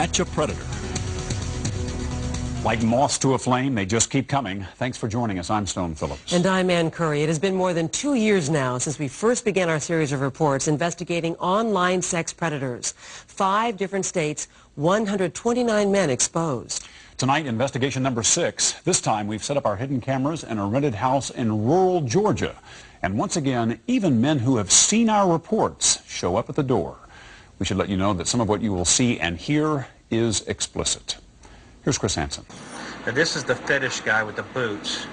at your predator. Like moths to a flame, they just keep coming. Thanks for joining us. I'm Stone Phillips. And I'm Ann Curry. It has been more than 2 years now since we first began our series of reports investigating online sex predators. 5 different states, 129 men exposed. Tonight, investigation number 6. This time, we've set up our hidden cameras in a rented house in rural Georgia. And once again, even men who have seen our reports show up at the door. We should let you know that some of what you will see and hear is explicit. Here's Chris Hansen. Now this is the fetish guy with the boots.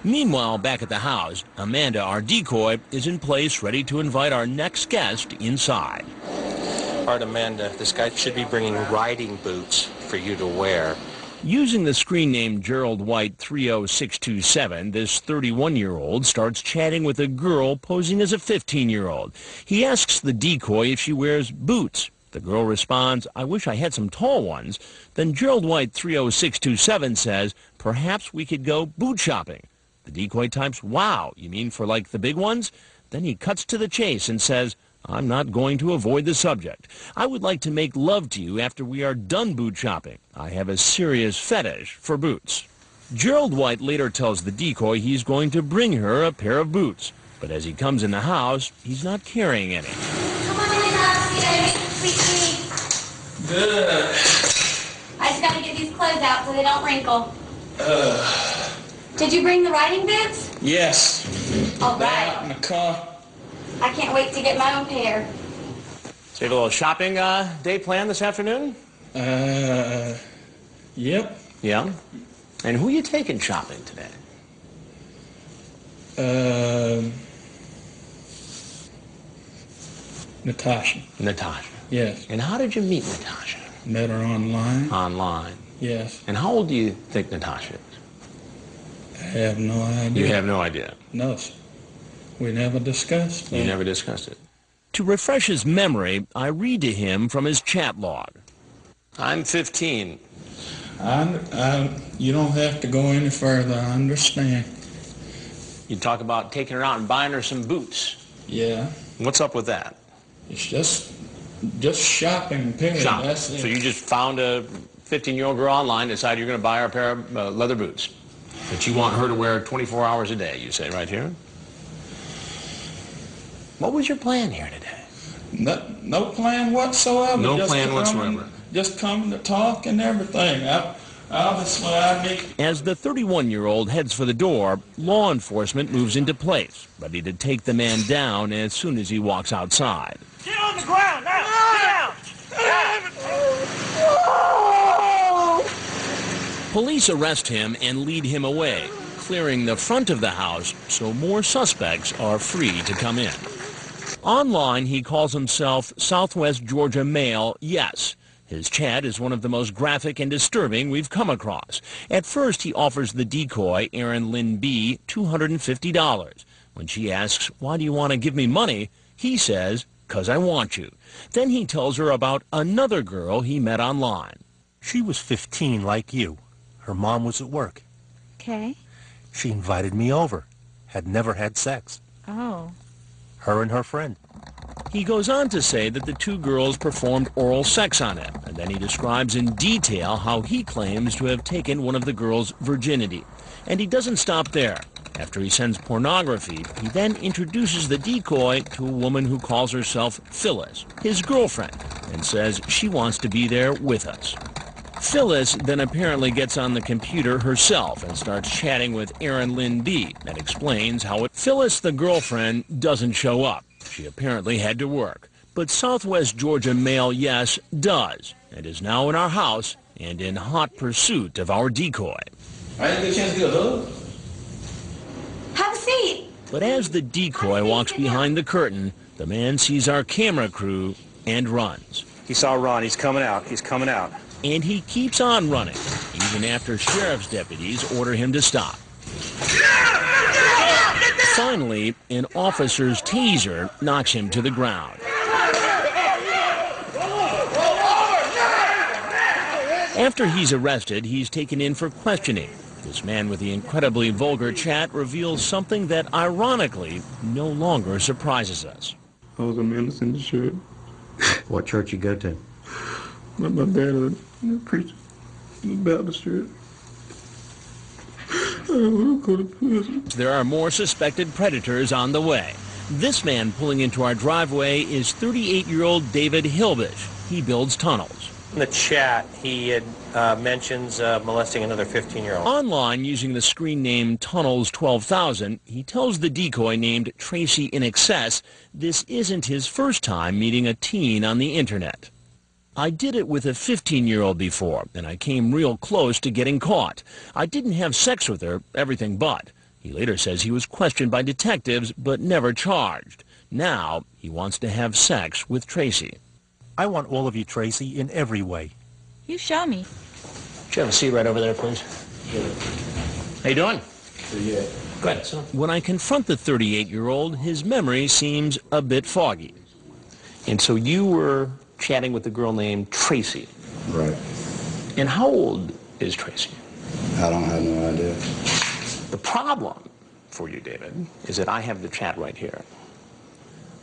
Meanwhile, back at the house, Amanda, our decoy, is in place ready to invite our next guest inside. All right, Amanda, this guy should be bringing riding boots for you to wear. Using the screen name Gerald White 30627, this 31-year-old starts chatting with a girl posing as a 15-year-old. He asks the decoy if she wears boots. The girl responds, "I wish I had some tall ones." Then Gerald White 30627 says, "Perhaps we could go boot shopping." The decoy types, "Wow, you mean for like the big ones?" Then he cuts to the chase and says, "I'm not going to avoid the subject. I would like to make love to you after we are done boot shopping. I have a serious fetish for boots." Gerald White later tells the decoy he's going to bring her a pair of boots. But as he comes in the house, he's not carrying any. Come on in the house, baby. Sweet. Good. I just gotta get these clothes out so they don't wrinkle. Did you bring the riding boots? Yes. All They're right. out in the car. I can't wait to get my own pair. So you have a little shopping day planned this afternoon? Yep. Yeah? And who are you taking shopping today? Natasha. Natasha. Yes. And how did you meet Natasha? Met her online. Online. Yes. And how old do you think Natasha is? I have no idea. You have no idea. No, sir. We never discussed it. You never discussed it. To refresh his memory, I read to him from his chat log. "I'm 15. You don't have to go any further. I understand. You talk about taking her out and buying her some boots. Yeah. What's up with that?" It's just shopping, period. Shopping. That's it. So you just found a 15-year-old girl online, decided you're going to buy her a pair of leather boots that you want her to wear 24 hours a day, you say right here? What was your plan here today? No plan whatsoever. No Just plan coming- whatsoever. Just coming to talk and everything. Obviously, I need... As the 31-year-old heads for the door, law enforcement moves into place, ready to take the man down as soon as he walks outside. Get on the ground now! Get down! Police arrest him and lead him away, clearing the front of the house so more suspects are free to come in. Online, he calls himself Southwest Georgia Male Yes. His chat is one of the most graphic and disturbing we've come across. At first, he offers the decoy, Erin Lynn B., $250. When she asks, "Why do you want to give me money?" he says, "'Cause I want you." Then he tells her about another girl he met online. She was 15 like you. Her mom was at work. Okay. She invited me over. Had never had sex. Oh. Her and her friend. He goes on to say that the 2 girls performed oral sex on him, and then he describes in detail how he claims to have taken one of the girls' virginity. And he doesn't stop there. After he sends pornography, he then introduces the decoy to a woman who calls herself Phyllis, his girlfriend, and says she wants to be there with us. Phyllis then apparently gets on the computer herself and starts chatting with Erin Lynn B. and explains how Phyllis, the girlfriend, doesn't show up. She apparently had to work. But Southwest Georgia Male Yes does, and is now in our house and in hot pursuit of our decoy. I didn't get a chance to get a hug. Have a seat. But as the decoy walks behind the curtain, the man sees our camera crew and runs. He saw Ron. He's coming out. He's coming out. And he keeps on running, even after sheriff's deputies order him to stop. Finally, an officer's taser knocks him to the ground. After he's arrested, he's taken in for questioning. This man with the incredibly vulgar chat reveals something that, ironically, no longer surprises us. I was a minister in the church. What church you go to? But my dad would preach in the Baptist church. I would go to prison. There are more suspected predators on the way. This man pulling into our driveway is 38-year-old David Hilbish. He builds tunnels. In the chat, he mentions molesting another 15-year-old. Online, using the screen name Tunnels 12,000, he tells the decoy named Tracy in excess this isn't his first time meeting a teen on the internet. I did it with a 15-year-old before, and I came real close to getting caught. I didn't have sex with her, everything but. He later says he was questioned by detectives, but never charged. Now, he wants to have sex with Tracy. I want all of you, Tracy, in every way. You show me. Could you have a seat right over there, please? How you doing? Yeah. Go ahead, son. When I confront the 38-year-old, his memory seems a bit foggy. And so you were chatting with a girl named Tracy. Right. And how old is Tracy? I don't have no idea. The problem for you, David, is that I have the chat right here.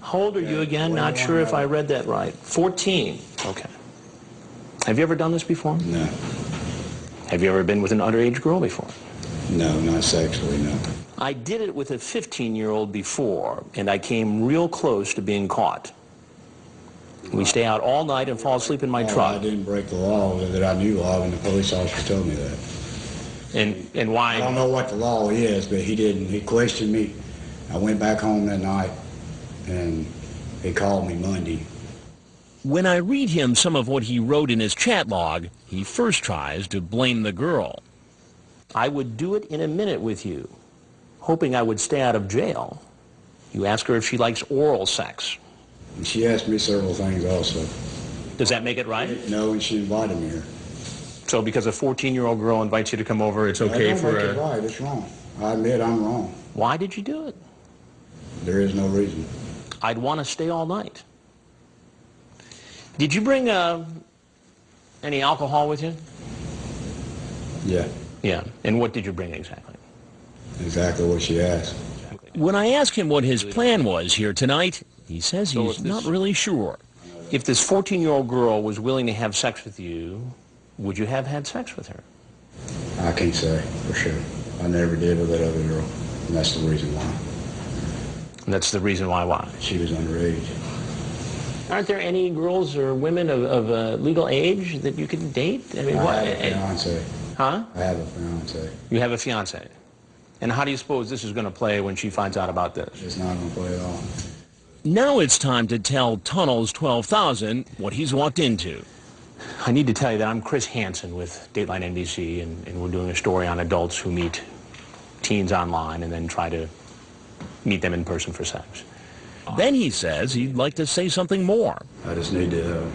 How old are you again? Not sure if I read that right. 14. Okay. Have you ever done this before? No. Have you ever been with an underage girl before? No, not sexually, no. I did it with a 15-year-old before, and I came real close to being caught. We stay out all night and fall asleep in my truck. I didn't break the law, that I knew law, and the police officer told me that. And why? I don't know what the law is, but he didn't. He questioned me. I went back home that night, and he called me Monday. When I read him some of what he wrote in his chat log, he first tries to blame the girl. I would do it in a minute with you, hoping I would stay out of jail. You ask her if she likes oral sex. And she asked me several things also. Does that make it right? No, and she invited me here. So because a 14-year-old girl invites you to come over, it's okay I don't for make it right. It's wrong. I admit I'm wrong. Why did you do it? There is no reason. I'd want to stay all night. Did you bring any alcohol with you? Yeah. Yeah. And what did you bring exactly? Exactly what she asked. When I ask him what his plan was here tonight, he says he's not really sure. If this 14-year-old girl was willing to have sex with you, would you have had sex with her? I can't say for sure. I never did with that other girl, and that's the reason why. And that's the reason why? She was underage. Aren't there any girls or women of legal age that you can date? I mean, I have a fiance. Huh? I have a fiance. You have a fiance. And how do you suppose this is going to play when she finds out about this? It's not going to play at all. Now it's time to tell Tunnels 12,000 what he's walked into. I need to tell you that I'm Chris Hansen with Dateline NBC, and we're doing a story on adults who meet teens online and then try to meet them in person for sex. Then he says he'd like to say something more. I just need to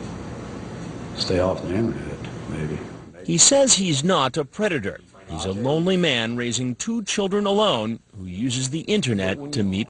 stay off the internet, maybe. He says he's not a predator. He's a lonely man raising 2 children alone who uses the internet to meet